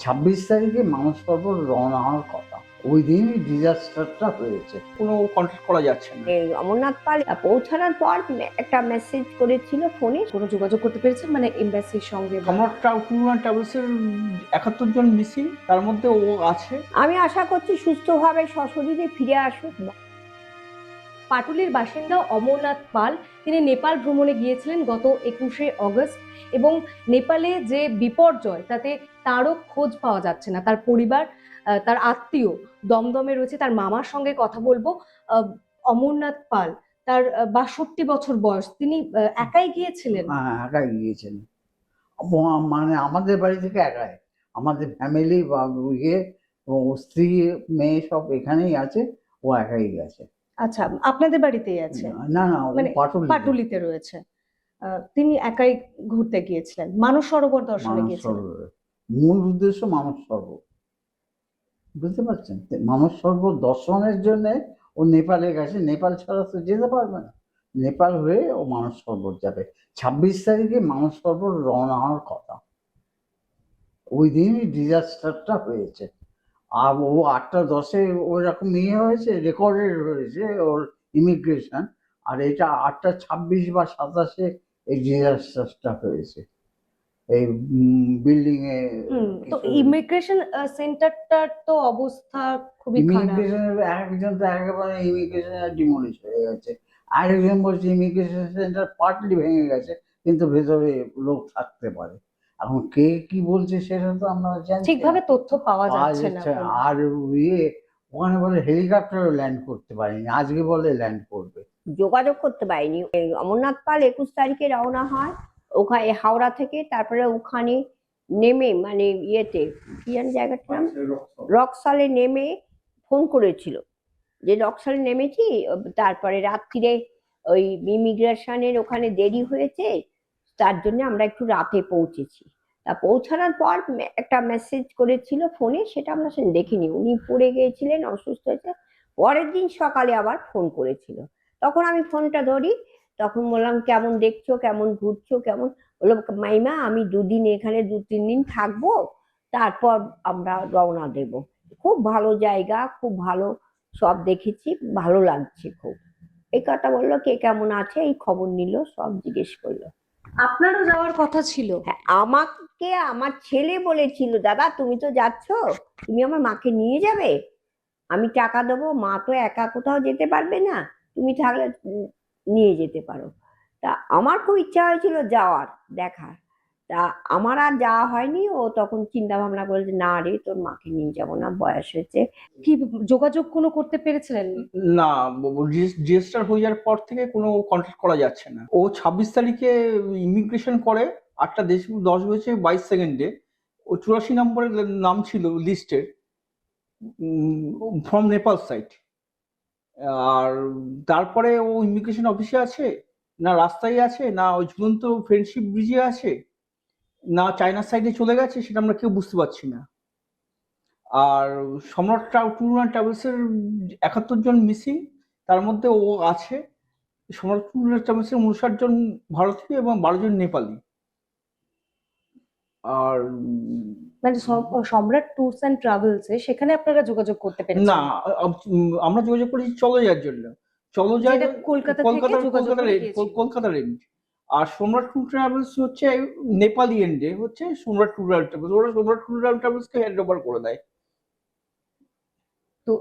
26 তারিখে মানুষ পর্বত রওনা হওয়ার কথা। ওই দিনই ডিজাস্টারটা হয়েছে। কোনো কন্ট্যাক্ট করা যাচ্ছে না। এই অমরনাথ পাল পৌঁছানোর পর একটা মেসেজ করেছিল ফোনে। কোনো যোগাযোগ করতে পেরেছেন মানে এমবাসির সঙ্গে বা- সম্রাট ট্যুর অ্যান্ড ট্রাভেলসের 71 জন মিসিং, তার মধ্যে ও আছে। আমি আশা করছি সুস্থভাবে সশরীরে ফিরে আসুক। পাটুলির বাসিন্দা অমরনাথ পাল তিনি নেপাল ভ্রমণে গিয়েছিলেন গত 21শে অগস্ট এবং নেপালে যে বিপর্যয় তাতে তারও খোঁজ পাওয়া যাচ্ছে না। তার পরিবার তার আত্মীয় দমদমে রয়েছে। তার মামার সঙ্গে কথা বলবো। অমরনাথ পাল তার 62 বছর বয়স। তিনি একাই গিয়েছিলেন। হ্যাঁ, একাই গিয়েছেন। মানে আমাদের বাড়ি থেকে একাই, আমাদের ফ্যামিলি বা ইয়ে ও স্ত্রী মেয়ে সব এখানেই আছে, ও একাই গেছে। আচ্ছা, আপনাদের বাড়িতেই আছে? না না, ও মানে পাটুলি। পাটুলিতে রয়েছে। তিনি একাই ঘুরতে গিয়েছিলেন, মানস সরোবর দর্শনে মানস গিয়েছিলেন। সরোবরে মূল উদ্দেশ্য মানস সরোবর, বুঝতে পারছেন? মানস সরোবর দর্শনের জন্য ও নেপালে গেছে। নেপাল ছাড়া তো যেতে পারবে না। নেপাল হয়ে ও মানস সরোবর যাবে। 26 তারিখে মানস সরোবর রওনা হওয়ার কথা। ওই দিনই ডিজাস্টারটা হয়েছে। আর ও 8টা 10-এ ওরকম ইয়ে হয়েছে, রেকর্ডেড হয়েছে ওর ইমিগ্রেশন। আর এটা 8টা 26 বা 27-এ এই ডিজাস্টারটা হয়েছে। এই বিল্ডিং এ তো ইমিগ্রেশন সেন্টারটার তো অবস্থা খুবই খারাপ। ইমিগ্রেশনের একজন তো একেবারে ইমিগ্রেশন ডিমোলিশ হয়ে গেছে। আরেকজন বলছে ইমিগ্রেশন সেন্টার পার্টলি ভেঙে গেছে, কিন্তু ভেতরে লোক থাকতে পারে। এখন কে কি বলছে সেটা তো আমরা জানি ঠিকভাবে তথ্য পাওয়া যাচ্ছে না। আর ইয়ে ওখানে বলে হেলিকপ্টারও ল্যান্ড করতে পারেনি, আজকে বলে ল্যান্ড করবে। যোগাযোগ করতে পারিনি। এই অমরনাথ পাল 21 তারিখে রওনা হয় ওখানে হাওড়া থেকে। তারপরে ওখানে নেমে মানে ইয়েতে কি জানি জায়গাটার নাম, রকসালে নেমে ফোন করেছিল যে রকসালে নেমেছি। তারপরে রাত্রিরে ওই ইমিগ্রেশনের ওখানে দেরি হয়েছে, তার জন্য আমরা একটু রাতে পৌঁছেছি। তা পৌঁছানোর পর একটা মেসেজ করেছিল ফোনে, সেটা আমরা দেখিনি। উনি পড়ে গিয়েছিলেন, অসুস্থ হয়েছে। পরের দিন সকালে আবার ফোন করেছিল। তখন আমি ফোনটা ধরি, তখন বললাম কেমন দেখছো, কেমন ঘুরছো, কেমন? বললো মাইমা আমি 2 দিন এখানে 2-3 দিন থাকবো, তারপর আমরা রওনা দেব। খুব ভালো জায়গা, খুব ভালো, সব দেখেছি, ভালো লাগছে খুব। এই কথা বললো। কে কেমন আছে এই খবর নিল, সব জিজ্ঞেস করলো। আপনারও যাওয়ার কথা ছিল? হ্যাঁ, আমাকে আমার ছেলে বলেছিল দাদা তুমি তো যাচ্ছ, তুমি আমার মাকে নিয়ে যাবে, আমি টাকা দেবো, মা তো একা কোথাও যেতে পারবে না, তুমি থাকলে নিয়ে যেতে পারো। তা আমার খুব ইচ্ছা হয়েছিল যাওয়ার, দেখার। তা আমার আর যাওয়া হয়নি। ও তখন চিন্তা ভাবনা করে যে না রে তোর মাকে নিয়ে যাবো না, বয়স হয়েছে। কি যোগাযোগ কোনো করতে পেরেছিলেন? না, ডিজাস্টার হয়ে যাওয়ার পর থেকে কোনো কন্ট্যাক্ট করা যাচ্ছে না। ও 26 তারিখে ইমিগ্রেশন করে, 8টা 10 হয়েছে 22 সেকেন্ডে। ও 84 নম্বরের নাম ছিল লিস্টের, ফ্রম নেপাল সাইড। আর তারপরে ও ইমিগ্রেশন অফিসে আছে, না রাস্তায় আছে, না ওই ঝুলন্ত ফ্রেন্ডশিপ ব্রিজে আছে, না চায়নার সাইডে চলে গেছে, সেটা আমরা কেউ বুঝতে পারছি না। আর সম্রাট ট্যুর অ্যান্ড ট্রাভেলসের 71 জন মিসিং, তার মধ্যে ও আছে। সম্রাট ট্যুর অ্যান্ড ট্রাভেলসের 59 জন ভারতীয় এবং 12 জন নেপালি। আর মানে সম্রাট ট্যুরস অ্যান্ড ট্রাভেলস সেখানে আপনারা যোগাযোগ করতে পেরেছেন? না, আমরা যোগাযোগ করেছি চলো যাওয়ার জন্য। চলো যায় যেটা কলকাতা থেকে যোগাযোগ করে গিয়েছিল। কলকাতার এন্ড। আর সম্রাট ট্যুর ট্রাভেলস হচ্ছে নেপালি এন্ডে হচ্ছে সম্রাট ট্যুর অ্যান্ড ট্রাভেলস। ওরা সম্রাট ট্যুর অ্যান্ড ট্রাভেলসকে হ্যান্ড ওভার করে দেয়। তো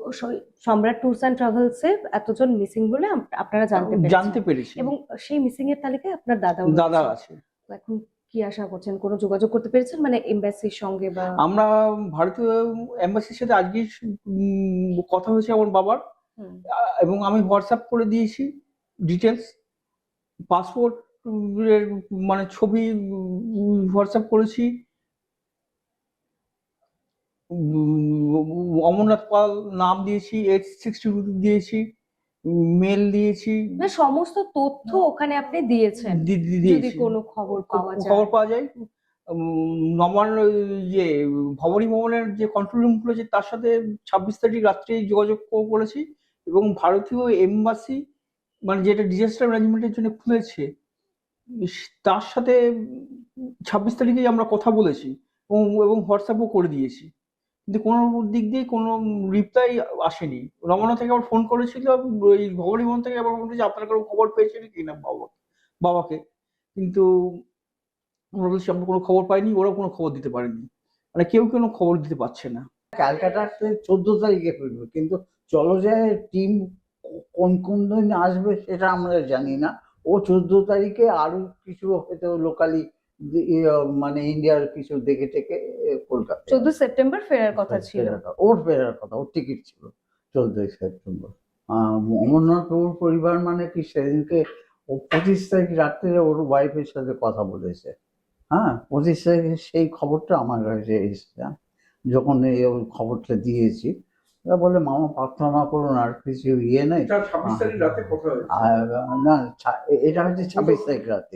সম্রাট ট্যুরস অ্যান্ড ট্রাভেলস এ এতজন মিসিং বলে আপনারা জানতে পেরেছি। এবং সেই মিসিং এর তালিকায় আপনার দাদা আছে। তো এখন কি আশা করছেন, কোনো যোগাযোগ করতে পেরেছেন মানে এমবাসির সঙ্গে বা? আমরা ভারতীয় এম্বাসির সাথে আজকে কথা হয়েছে আমার বাবার, এবং আমি হোয়াটসঅ্যাপ করে দিয়েছি ডিটেলস, পাসপোর্ট এর মানে ছবি হোয়াটসঅ্যাপ করেছি। অমরনাথ পাল নাম দিয়েছি, এজ 62 দিয়েছি, মেল দিয়েছি। মানে সমস্ত তথ্য ওখানে আপনি দিয়েছেন, যদি কোনো খবর পাওয়া যায়। নবান্ন যে ভবানী ভবনের যে কন্ট্রোল রুম খুলেছে তার সাথে 26 তারিখ রাত্রে যোগাযোগ করেছি, এবং ভারতীয় এমবাসি মানে যেটা ডিজাস্টার ম্যানেজমেন্টের জন্য খুলেছে তার সাথে 26 তারিখে আমরা কথা বলেছি। এবং হোয়াটসঅ্যাপও করে দিয়েছি, কিন্তু কোনো দিক দিয়ে কোনো রিপ্লাই আসেনি। রমনা থেকে আবার ফোন করেছিল, ওই ভবানীভবন থেকে আবার ফোন করেছে আপনার কোনো খবর পেয়েছেন কি না বাবাকে, কিন্তু আমরা বলছি আমরা কোনো খবর পাইনি, ওরাও কোনো খবর দিতে পারেনি, মানে কেউ কোনো খবর দিতে পারছে না। ক্যালকাটাতে 14 তারিখে ফিরবে, কিন্তু চলো যায় টিম কোন কোন দিন আসবে সেটা আমরা জানি না। ও 14 তারিখে আরো কিছু হয়তো লোকালি মানে ইন্ডিয়ার কিছু দেখে টেকে কলকাতা 14 সেপ্টেম্বর ফেরার কথা ছিল। ওর ফেরার কথা, ওর টিকিট ছিল 14 সেপ্টেম্বর। অমরনাথ ওর পরিবার মানে কি সেদিনকে ও 25 তারিখ রাত্রে ওর ওয়াইফের সাথে কথা বলেছে। হ্যাঁ, 25 তারিখে সেই খবরটা আমার কাছে এসেছে। যখন ওই খবরটা দিয়েছি, ওরা বলে মামা প্রার্থনা করুন, আর কিছু ইয়ে নেই। 26 তারিখ রাতে কথা হয়েছে। আর না, এটা হচ্ছে 26 তারিখ রাতে।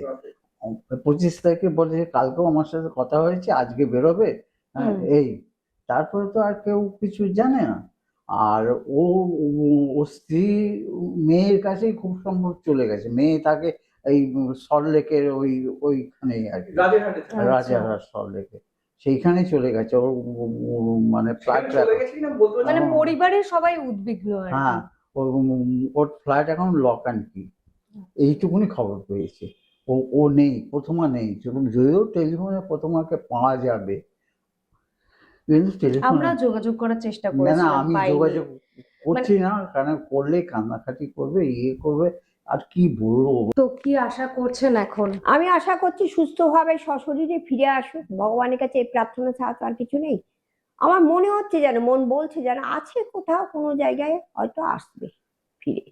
25 তারিখে বলে কালকেও আমার সাথে কথা হয়েছে, আজকে বেরোবে। হ্যাঁ, হুম। এই তারপরে তো আর কেউ কিছু জানে না। আর ও ও স্ত্রী মেয়ের কাছেই খুব সম্ভব চলে গেছে। মেয়ে তাকে এই সল্টলেকের ওইখানে আর কি, রাজারহাটে থাকে। আচ্ছা। রাজারহাট সল্টলেকে, সেইখানে চলে গেছে। ওর মানে ফ্ল্যাট চলে গেছে কিনা বলতে পারছি মানে না। হ্যাঁ। পরিবারের সবাই উদ্বিগ্ন আর কি। হ্যাঁ, ওর ফ্ল্যাট এখন লক অ্যান্ড কি, এইটুকুনি খবর পেয়েছে। ও নেই, প্রথমা নেই। যদিও টেলিফোনে প্রথমাকে পাওয়া যাবে, কিন্তু টেলিফোনে আমরা যোগাযোগ করার চেষ্টা না না, করেছিলাম, আমি পাইনি। যোগাযোগ করছি না, কারণ করলে কান্নাকাটি করবে, ইয়ে করবে, আর কি বলবো। তো কি আশা করছেন এখন? আমি আশা করছি সুস্থভাবে সশরীরে ফিরে আসুক, ভগবানের কাছে এই প্রার্থনা ছাড়া তো আর কিছু নেই। আমার মনে হচ্ছে যেন, মন বলছে যেন আছে কোথাও কোনো জায়গায় হয়তো আসবে ফিরে।